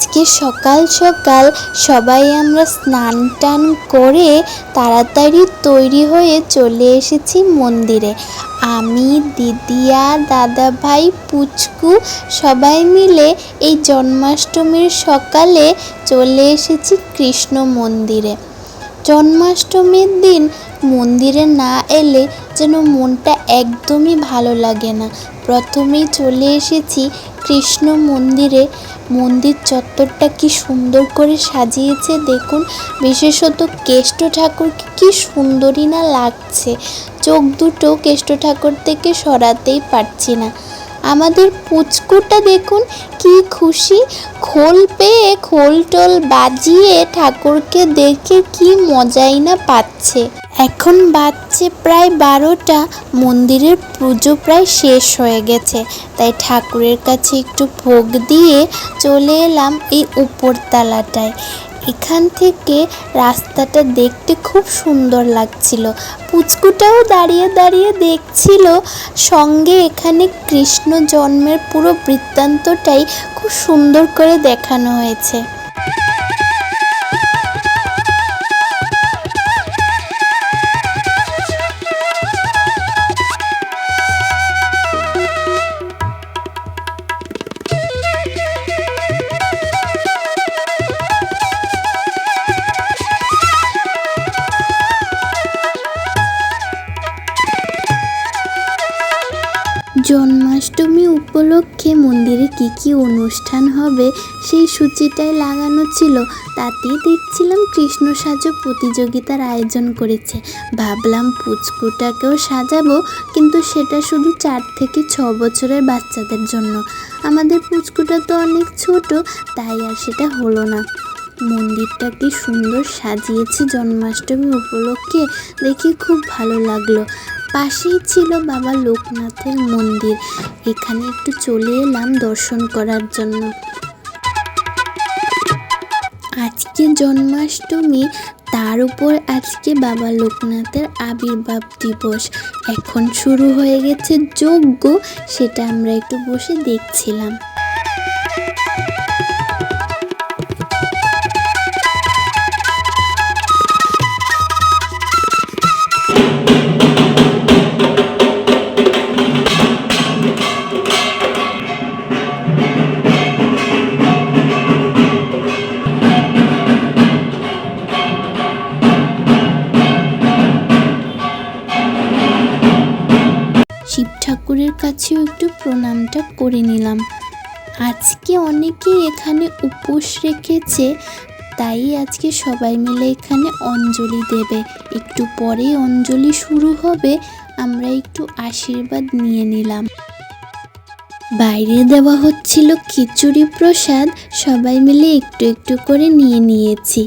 আজকে সকাল সকাল সবাই আমরা স্নান টান করে তাড়াতাড়ি তৈরি হয়ে চলে এসেছি মন্দিরে। আমি, দিদিয়া, দাদা ভাই, পুচকু সবাই মিলে এই জন্মাষ্টমীর সকালে চলে এসেছি কৃষ্ণ মন্দিরে। জন্মাষ্টমীর দিন মন্দিরে না এলে যেন মনটা একদমই ভালো লাগে না। প্রথমেই চলে এসেছি কৃষ্ণ মন্দিরে। মন্দির চত্বরটা কি সুন্দর করে সাজিয়েছে দেখুন, বিশেষত কেষ্ট ঠাকুরকে কি সুন্দরই না লাগছে। চোখ দুটো কেষ্ট ঠাকুর থেকে সরাতেই পারছি না। আমাদের পুচকুটা দেখুন কি খুশি, খোল পেয়ে খোল টোল বাজিয়ে ঠাকুরকে দেখে কি মজাই না পাচ্ছে। এখন বাজছে প্রায় 12টা, মন্দিরের পুজো প্রায় শেষ হয়ে গেছে, তাই ঠাকুরের কাছে একটু ভোগ দিয়ে চলে এলাম এই উপরতলাটায়। এখান থেকে রাস্তাটা দেখতে খুব সুন্দর লাগছিল। পুচকুটাও দাঁড়িয়ে দাঁড়িয়ে দেখছিল, সঙ্গে এখানে কৃষ্ণ জন্মের পুরো বৃত্তান্তটাই খুব সুন্দর করে দেখানো হয়েছে। জন্মাষ্টমী উপলক্ষে মন্দিরে কি অনুষ্ঠান হবে সেই সূচিটাই লাগানো ছিল। তাতেই দেখছিলাম কৃষ্ণ সাজো প্রতিযোগিতার আয়োজন করেছে। ভাবলাম পুচকুটাকেও সাজাবো, কিন্তু সেটা শুধু 4 থেকে 6 বছরের বাচ্চাদের জন্য। আমাদের পুচকুটা তো অনেক ছোট, তাই আর সেটা হলো না। মন্দিরটা কি সুন্দর সাজিয়েছে জন্মাষ্টমী উপলক্ষে, দেখে খুব ভালো লাগলো। পাশেই ছিল বাবা লোকনাথের মন্দির, এখানে একটু চলে এলাম দর্শন করার জন্য। আজকে জন্মাষ্টমী, তার উপর আজকে বাবা লোকনাথের আবির্ভাব দিবস। এখন শুরু হয়ে গেছে যজ্ঞ, সেটা আমরা একটু বসে দেখছিলাম। শিব ঠাকুরের কাছেও একটু প্রণামটা করে নিলাম। আজকে অনেকেই এখানে উপোস রেখেছে, তাই আজকে সবাই মিলে এখানে অঞ্জলি দেবে। একটু পরেই অঞ্জলি শুরু হবে, আমরা একটু আশীর্বাদ নিয়ে নিলাম। বাইরে দেওয়া হচ্ছিল খিচুড়ি প্রসাদ, সবাই মিলে একটু একটু করে নিয়ে নিয়েছি।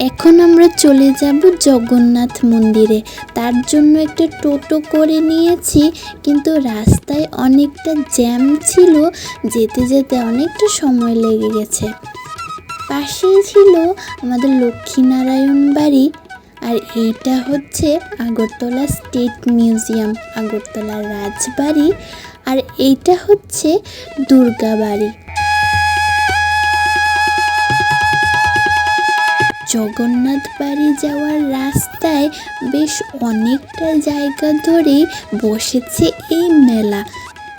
এখন আমরা চলে যাব জগন্নাথ মন্দিরে, তার জন্য একটা টোটো করে নিয়েছি, কিন্তু রাস্তায় অনেকটা জ্যাম ছিল, যেতে যেতে অনেকটা সময় লেগে গেছে। পাশেই ছিল আমাদের লক্ষ্মীনারায়ণ বাড়ি, আর এইটা হচ্ছে আগরতলা স্টেট মিউজিয়াম, আগরতলার রাজবাড়ি, আর এইটা হচ্ছে দুর্গা বাড়ি। জগন্নাথ বাড়ি যাওয়ার রাস্তায় বেশ অনেকটা জায়গা ধরেই বসেছে এই মেলা।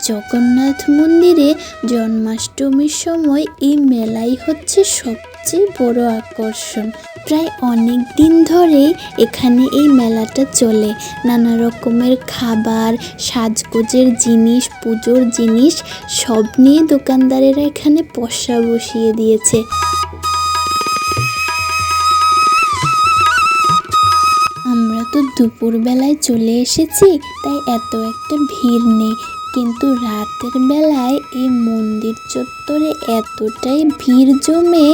জগন্নাথ মন্দিরে জন্মাষ্টমীর সময় এই মেলাই হচ্ছে সবচেয়ে বড় আকর্ষণ। প্রায় অনেক দিন ধরেই এখানে এই মেলাটা চলে। নানা রকমের খাবার, সাজগোজের জিনিস, পুজোর জিনিস সব নিয়ে দোকানদারেরা এখানে পসরা বসিয়ে দিয়েছে। আমরা তো দুপুরবেলায় চলে এসেছি, তাই এত একটা ভিড় নেই, কিন্তু রাতের বেলায় এই মন্দির চত্বরে এতটাই ভিড় জমে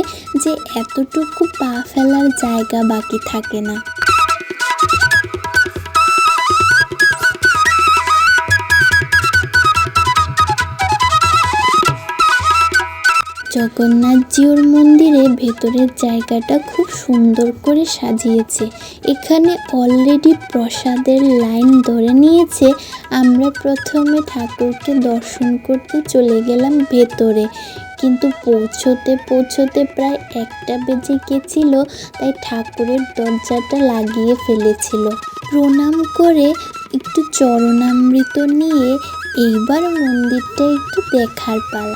যে এতটুকু পা ফেলার জায়গা বাকি থাকে না। জগন্নাথজিউর মন্দিরে ভেতরের জায়গাটা খুব সুন্দর করে সাজিয়েছে। এখানে অলরেডি প্রসাদের লাইন ধরে নিয়েছে। আমরা প্রথমে ঠাকুরকে দর্শন করতে চলে গেলাম ভেতরে, কিন্তু পৌঁছতে পৌঁছতে প্রায় 1টা বেজে গেছিল, তাই ঠাকুরের দরজাটা লাগিয়ে ফেলেছিল। প্রণাম করে একটু চরণামৃত নিয়ে এইবার মন্দিরটা একটু দেখার পালা।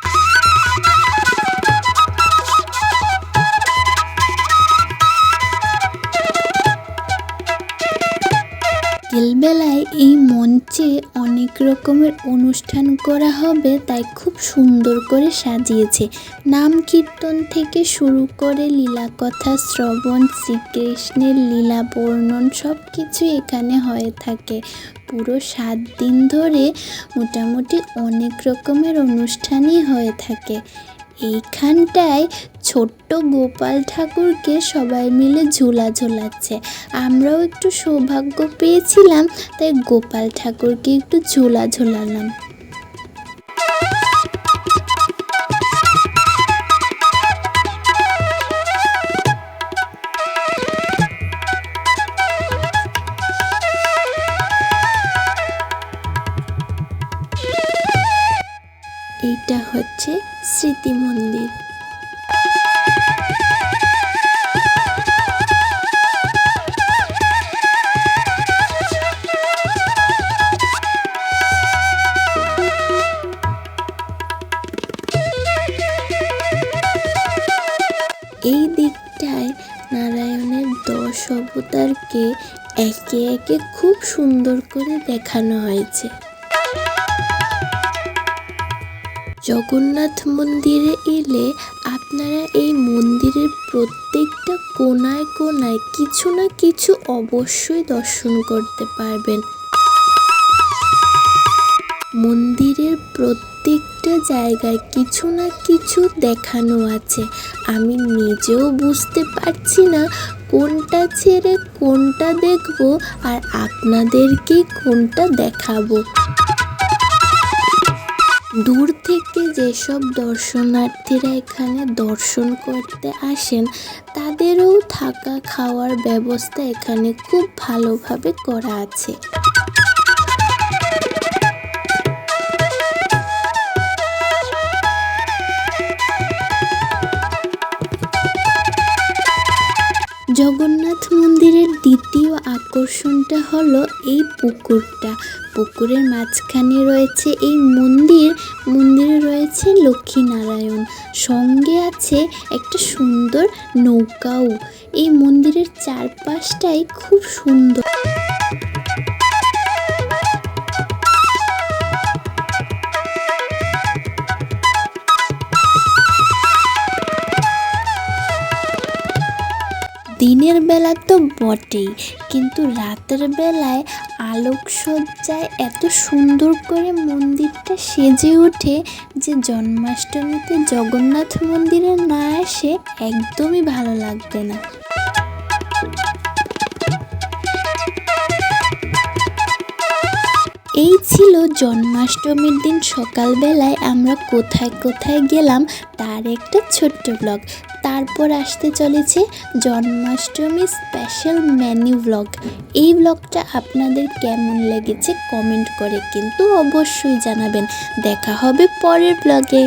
বিকেলবেলায় এই মঞ্চে অনেক রকমের অনুষ্ঠান করা হবে, তাই খুব সুন্দর করে সাজিয়েছে। নাম কীর্তন থেকে শুরু করে লীলা কথা শ্রবণ, শ্রীকৃষ্ণের লীলা বর্ণন সব কিছু এখানে হয়ে থাকে। পুরো 7 দিন ধরে মোটামুটি অনেক রকমের অনুষ্ঠানই হয়ে থাকে। এইখানটায় ছোট্ট গোপাল ঠাকুরকে সবাই মিলে ঝুলা ঝোলাচ্ছে। আমরাও একটু সৌভাগ্য পেয়েছিলাম, তাই গোপাল ঠাকুরকে একটু ঝুলা ঝোলালাম। এইটা হচ্ছে স্মৃতি মন্দির। এই দিকটায় নারায়ণের 10 অবতারকে একে একে খুব সুন্দর করে দেখানো হয়েছে। জগন্নাথ মন্দিরে এলে আপনারা এই মন্দিরের প্রত্যেকটা কোনায় কোনায় কিছু না কিছু অবশ্যই দর্শন করতে পারবেন। মন্দিরের প্রত্যেকটা জায়গায় কিছু না কিছু দেখানো আছে। আমি নিজেও বুঝতে পারছি না কোনটা ছেড়ে কোনটা দেখব আর আপনাদেরকে কোনটা দেখাবো। দূর থেকে যেসব দর্শনার্থীরা এখানে দর্শন করতে আসেন, তাদেরও থাকা খাওয়ার ব্যবস্থা এখানে খুব ভালোভাবে করা আছে। জগন্নাথ মন্দিরের দ্বিতীয় আকর্ষণটা হলো এই পুকুরটা। পুকুরের মাঝখানে রয়েছে এই মন্দিরে রয়েছে লক্ষ্মীনারায়ণ, সঙ্গে আছে একটা সুন্দর নৌকাও। এই মন্দিরের চারপাশটাই খুব সুন্দর। দিনের বেলা তো বটেই, কিন্তু রাতের বেলায় আলোকসজ্জায় এত সুন্দর করে মন্দিরটা সেজে ওঠে যে জন্মাষ্টমীতে জগন্নাথ মন্দিরে না এসে একদমই ভালো লাগবে না। এই ছিল জন্মাষ্টমীর দিন সকালবেলায় আমরা কোথায় কোথায় গেলাম তার একটা ছোট্ট ব্লগ। তারপর আসতে চলেছে জন্মাষ্টমী স্পেশাল মেনু ব্লগ। এই ব্লগটা আপনাদের কেমন লেগেছে কমেন্ট করে কিন্তু অবশ্যই জানাবেন। দেখা হবে পরের ব্লগে।